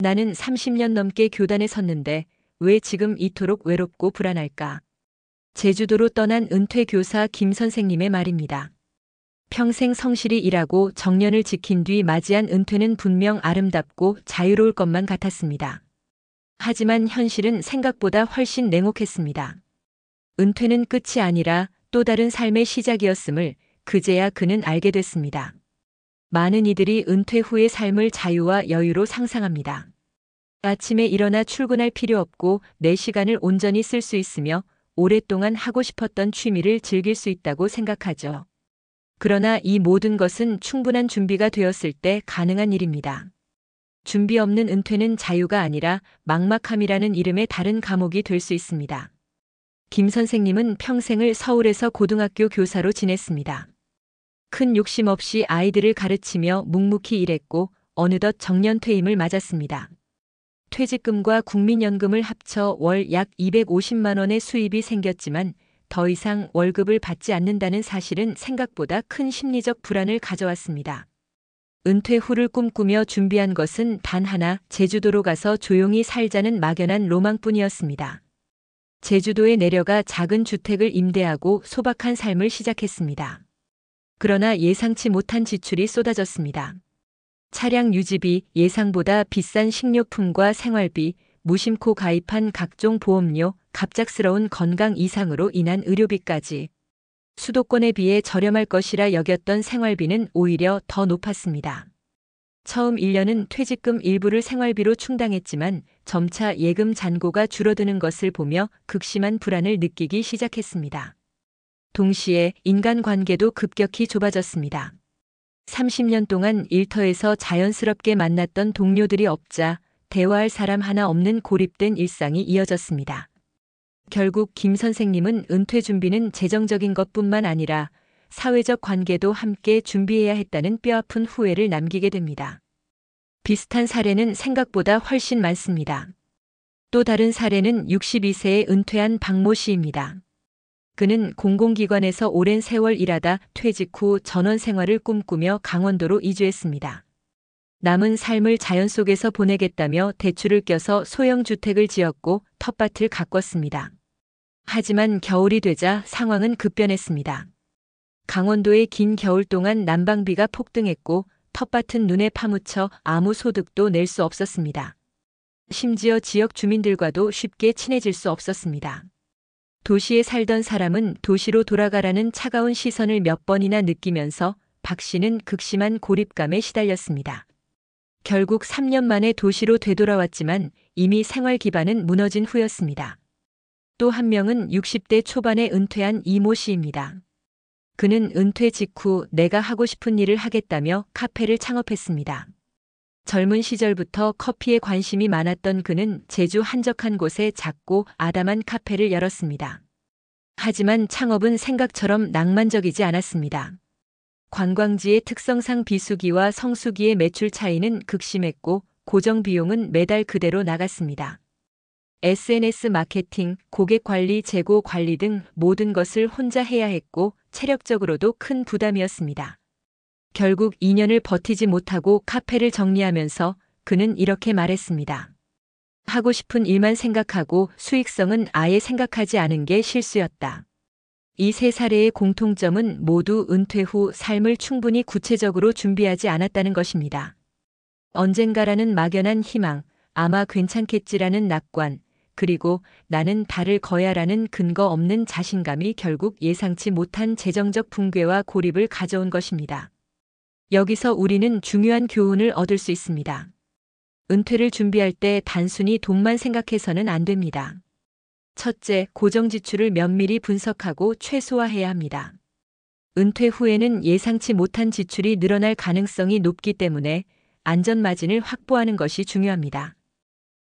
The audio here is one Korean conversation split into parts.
나는 30년 넘게 교단에 섰는데 왜 지금 이토록 외롭고 불안할까? 제주도로 떠난 은퇴 교사 김 선생님의 말입니다. 평생 성실히 일하고 정년을 지킨 뒤 맞이한 은퇴는 분명 아름답고 자유로울 것만 같았습니다. 하지만 현실은 생각보다 훨씬 냉혹했습니다. 은퇴는 끝이 아니라 또 다른 삶의 시작이었음을 그제야 그는 알게 됐습니다. 많은 이들이 은퇴 후의 삶을 자유와 여유로 상상합니다. 아침에 일어나 출근할 필요 없고 내 시간을 온전히 쓸 수 있으며 오랫동안 하고 싶었던 취미를 즐길 수 있다고 생각하죠. 그러나 이 모든 것은 충분한 준비가 되었을 때 가능한 일입니다. 준비 없는 은퇴는 자유가 아니라 막막함이라는 이름의 다른 감옥이 될 수 있습니다. 김 선생님은 평생을 서울에서 고등학교 교사로 지냈습니다. 큰 욕심 없이 아이들을 가르치며 묵묵히 일했고 어느덧 정년 퇴임을 맞았습니다. 퇴직금과 국민연금을 합쳐 월 약 250만 원의 수입이 생겼지만 더 이상 월급을 받지 않는다는 사실은 생각보다 큰 심리적 불안을 가져왔습니다. 은퇴 후를 꿈꾸며 준비한 것은 단 하나, 제주도로 가서 조용히 살자는 막연한 로망뿐이었습니다. 제주도에 내려가 작은 주택을 임대하고 소박한 삶을 시작했습니다. 그러나 예상치 못한 지출이 쏟아졌습니다. 차량 유지비, 예상보다 비싼 식료품과 생활비, 무심코 가입한 각종 보험료, 갑작스러운 건강 이상으로 인한 의료비까지. 수도권에 비해 저렴할 것이라 여겼던 생활비는 오히려 더 높았습니다. 처음 1년은 퇴직금 일부를 생활비로 충당했지만 점차 예금 잔고가 줄어드는 것을 보며 극심한 불안을 느끼기 시작했습니다. 동시에 인간관계도 급격히 좁아졌습니다. 30년 동안 일터에서 자연스럽게 만났던 동료들이 없자 대화할 사람 하나 없는 고립된 일상이 이어졌습니다. 결국 김 선생님은 은퇴 준비는 재정적인 것뿐만 아니라 사회적 관계도 함께 준비해야 했다는 뼈아픈 후회를 남기게 됩니다. 비슷한 사례는 생각보다 훨씬 많습니다. 또 다른 사례는 62세에 은퇴한 박모 씨입니다. 그는 공공기관에서 오랜 세월 일하다 퇴직 후 전원 생활을 꿈꾸며 강원도로 이주했습니다. 남은 삶을 자연 속에서 보내겠다며 대출을 껴서 소형 주택을 지었고 텃밭을 가꿨습니다. 하지만 겨울이 되자 상황은 급변했습니다. 강원도의 긴 겨울 동안 난방비가 폭등했고 텃밭은 눈에 파묻혀 아무 소득도 낼 수 없었습니다. 심지어 지역 주민들과도 쉽게 친해질 수 없었습니다. 도시에 살던 사람은 도시로 돌아가라는 차가운 시선을 몇 번이나 느끼면서 박 씨는 극심한 고립감에 시달렸습니다. 결국 3년 만에 도시로 되돌아왔지만 이미 생활 기반은 무너진 후였습니다. 또 한 명은 60대 초반에 은퇴한 이모 씨입니다. 그는 은퇴 직후 내가 하고 싶은 일을 하겠다며 카페를 창업했습니다. 젊은 시절부터 커피에 관심이 많았던 그는 제주 한적한 곳에 작고 아담한 카페를 열었습니다. 하지만 창업은 생각처럼 낭만적이지 않았습니다. 관광지의 특성상 비수기와 성수기의 매출 차이는 극심했고 고정 비용은 매달 그대로 나갔습니다. SNS 마케팅, 고객 관리, 재고 관리 등 모든 것을 혼자 해야 했고 체력적으로도 큰 부담이었습니다. 결국 2년을 버티지 못하고 카페를 정리하면서 그는 이렇게 말했습니다. 하고 싶은 일만 생각하고 수익성은 아예 생각하지 않은 게 실수였다. 이 세 사례의 공통점은 모두 은퇴 후 삶을 충분히 구체적으로 준비하지 않았다는 것입니다. 언젠가라는 막연한 희망, 아마 괜찮겠지라는 낙관, 그리고 나는 달을 거야라는 근거 없는 자신감이 결국 예상치 못한 재정적 붕괴와 고립을 가져온 것입니다. 여기서 우리는 중요한 교훈을 얻을 수 있습니다. 은퇴를 준비할 때 단순히 돈만 생각해서는 안 됩니다. 첫째, 고정 지출을 면밀히 분석하고 최소화해야 합니다. 은퇴 후에는 예상치 못한 지출이 늘어날 가능성이 높기 때문에 안전마진을 확보하는 것이 중요합니다.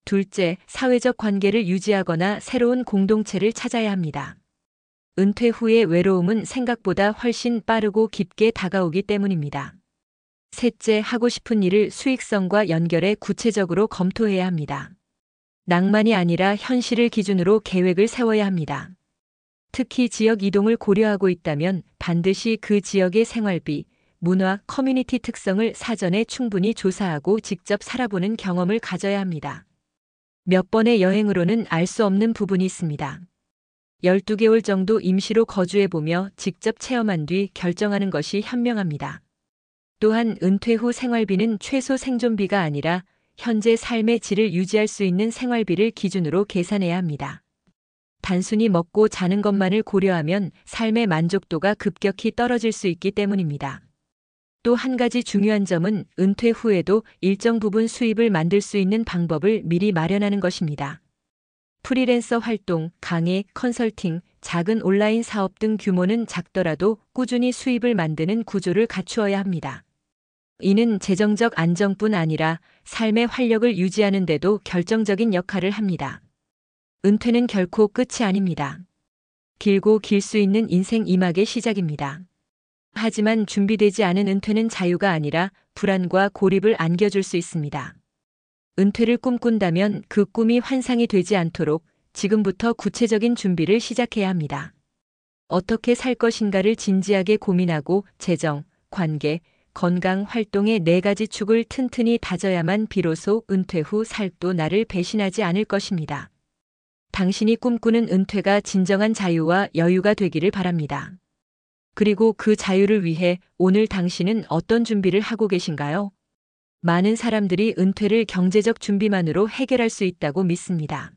둘째, 사회적 관계를 유지하거나 새로운 공동체를 찾아야 합니다. 은퇴 후의 외로움은 생각보다 훨씬 빠르고 깊게 다가오기 때문입니다. 셋째, 하고 싶은 일을 수익성과 연결해 구체적으로 검토해야 합니다. 낭만이 아니라 현실을 기준으로 계획을 세워야 합니다. 특히 지역 이동을 고려하고 있다면 반드시 그 지역의 생활비, 문화, 커뮤니티 특성을 사전에 충분히 조사하고 직접 살아보는 경험을 가져야 합니다. 몇 번의 여행으로는 알 수 없는 부분이 있습니다. 12개월 정도 임시로 거주해보며 직접 체험한 뒤 결정하는 것이 현명합니다. 또한 은퇴 후 생활비는 최소 생존비가 아니라 현재 삶의 질을 유지할 수 있는 생활비를 기준으로 계산해야 합니다. 단순히 먹고 자는 것만을 고려하면 삶의 만족도가 급격히 떨어질 수 있기 때문입니다. 또 한 가지 중요한 점은 은퇴 후에도 일정 부분 수입을 만들 수 있는 방법을 미리 마련하는 것입니다. 프리랜서 활동, 강의, 컨설팅, 작은 온라인 사업 등 규모는 작더라도 꾸준히 수입을 만드는 구조를 갖추어야 합니다. 이는 재정적 안정뿐 아니라 삶의 활력을 유지하는 데도 결정적인 역할을 합니다. 은퇴는 결코 끝이 아닙니다. 길고 길 수 있는 인생 2막의 시작입니다. 하지만 준비되지 않은 은퇴는 자유가 아니라 불안과 고립을 안겨줄 수 있습니다. 은퇴를 꿈꾼다면 그 꿈이 환상이 되지 않도록 지금부터 구체적인 준비를 시작해야 합니다. 어떻게 살 것인가를 진지하게 고민하고 재정, 관계, 건강, 활동의 4가지 축을 튼튼히 다져야만 비로소 은퇴 후 삶도 나를 배신하지 않을 것입니다. 당신이 꿈꾸는 은퇴가 진정한 자유와 여유가 되기를 바랍니다. 그리고 그 자유를 위해 오늘 당신은 어떤 준비를 하고 계신가요? 많은 사람들이 은퇴를 경제적 준비만으로 해결할 수 있다고 믿습니다.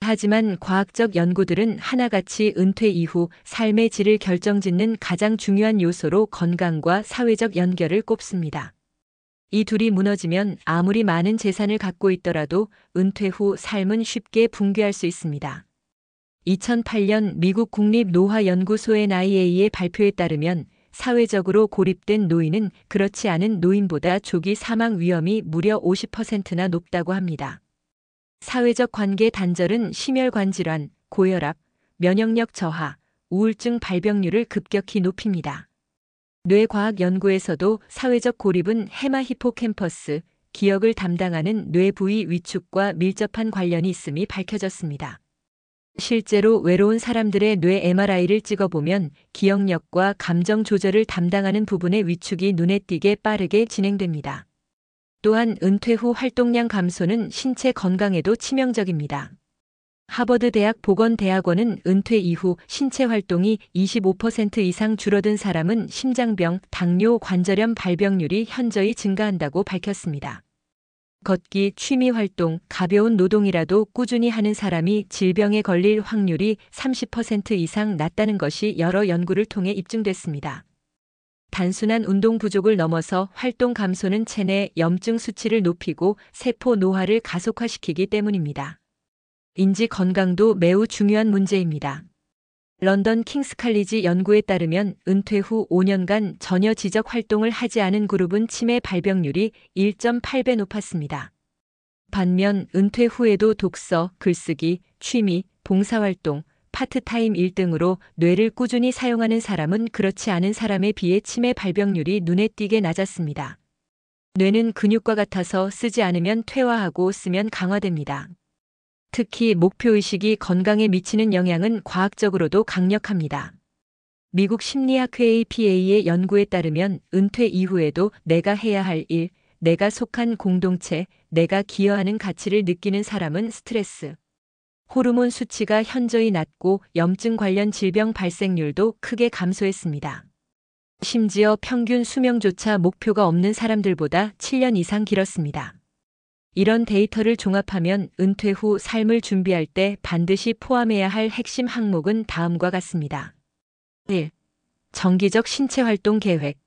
하지만 과학적 연구들은 하나같이 은퇴 이후 삶의 질을 결정짓는 가장 중요한 요소로 건강과 사회적 연결을 꼽습니다. 이 둘이 무너지면 아무리 많은 재산을 갖고 있더라도 은퇴 후 삶은 쉽게 붕괴할 수 있습니다. 2008년 미국 국립노화연구소의 NIA의 발표에 따르면 사회적으로 고립된 노인은 그렇지 않은 노인보다 조기 사망 위험이 무려 50%나 높다고 합니다. 사회적 관계 단절은 심혈관 질환, 고혈압, 면역력 저하, 우울증 발병률을 급격히 높입니다. 뇌과학 연구에서도 사회적 고립은 해마 히포캠퍼스, 기억을 담당하는 뇌 부위 위축과 밀접한 관련이 있음이 밝혀졌습니다. 실제로 외로운 사람들의 뇌 MRI를 찍어보면 기억력과 감정 조절을 담당하는 부분의 위축이 눈에 띄게 빠르게 진행됩니다. 또한 은퇴 후 활동량 감소는 신체 건강에도 치명적입니다. 하버드 대학 보건대학원은 은퇴 이후 신체 활동이 25% 이상 줄어든 사람은 심장병, 당뇨, 관절염 발병률이 현저히 증가한다고 밝혔습니다. 걷기, 취미 활동, 가벼운 노동이라도 꾸준히 하는 사람이 질병에 걸릴 확률이 30% 이상 낮다는 것이 여러 연구를 통해 입증됐습니다. 단순한 운동 부족을 넘어서 활동 감소는 체내 염증 수치를 높이고 세포 노화를 가속화시키기 때문입니다. 인지 건강도 매우 중요한 문제입니다. 런던 킹스 칼리지 연구에 따르면 은퇴 후 5년간 전혀 지적 활동을 하지 않은 그룹은 치매 발병률이 1.8배 높았습니다. 반면 은퇴 후에도 독서, 글쓰기, 취미, 봉사활동, 파트타임 일 등으로 뇌를 꾸준히 사용하는 사람은 그렇지 않은 사람에 비해 치매 발병률이 눈에 띄게 낮았습니다. 뇌는 근육과 같아서 쓰지 않으면 퇴화하고 쓰면 강화됩니다. 특히 목표의식이 건강에 미치는 영향은 과학적으로도 강력합니다. 미국 심리학회 APA의 연구에 따르면 은퇴 이후에도 내가 해야 할 일, 내가 속한 공동체, 내가 기여하는 가치를 느끼는 사람은 스트레스, 호르몬 수치가 현저히 낮고 염증 관련 질병 발생률도 크게 감소했습니다. 심지어 평균 수명조차 목표가 없는 사람들보다 7년 이상 길었습니다. 이런 데이터를 종합하면 은퇴 후 삶을 준비할 때 반드시 포함해야 할 핵심 항목은 다음과 같습니다. 1. 정기적 신체 활동 계획.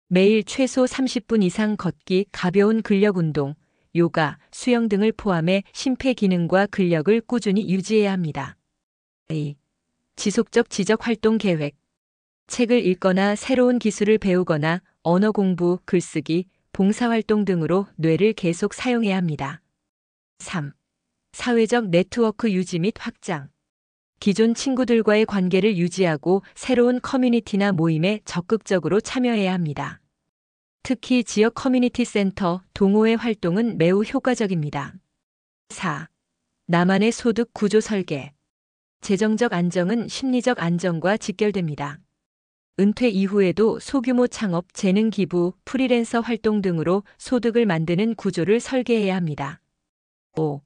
매일 최소 30분 이상 걷기, 가벼운 근력 운동, 요가, 수영 등을 포함해 심폐 기능과 근력을 꾸준히 유지해야 합니다. 2. 지속적 지적 활동 계획. 책을 읽거나 새로운 기술을 배우거나 언어 공부, 글쓰기, 봉사활동 등으로 뇌를 계속 사용해야 합니다. 3. 사회적 네트워크 유지 및 확장. 기존 친구들과의 관계를 유지하고 새로운 커뮤니티나 모임에 적극적으로 참여해야 합니다. 특히 지역 커뮤니티 센터, 동호회 활동은 매우 효과적입니다. 4. 나만의 소득 구조 설계. 재정적 안정은 심리적 안정과 직결됩니다. 은퇴 이후에도 소규모 창업, 재능 기부, 프리랜서 활동 등으로 소득을 만드는 구조를 설계해야 합니다. 5.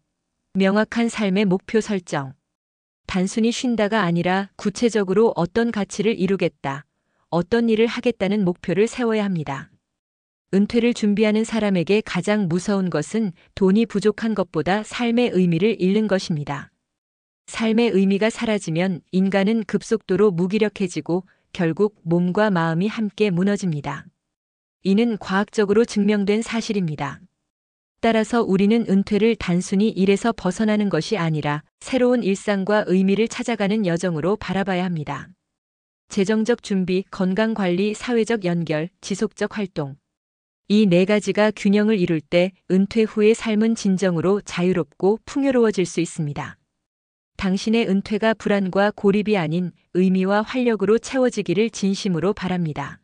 명확한 삶의 목표 설정. 단순히 쉰다가 아니라 구체적으로 어떤 가치를 이루겠다, 어떤 일을 하겠다는 목표를 세워야 합니다. 은퇴를 준비하는 사람에게 가장 무서운 것은 돈이 부족한 것보다 삶의 의미를 잃는 것입니다. 삶의 의미가 사라지면 인간은 급속도로 무기력해지고 결국 몸과 마음이 함께 무너집니다. 이는 과학적으로 증명된 사실입니다. 따라서 우리는 은퇴를 단순히 일에서 벗어나는 것이 아니라 새로운 일상과 의미를 찾아가는 여정으로 바라봐야 합니다. 재정적 준비, 건강관리, 사회적 연결, 지속적 활동. 이 네 가지가 균형을 이룰 때 은퇴 후의 삶은 진정으로 자유롭고 풍요로워질 수 있습니다. 당신의 은퇴가 불안과 고립이 아닌 의미와 활력으로 채워지기를 진심으로 바랍니다.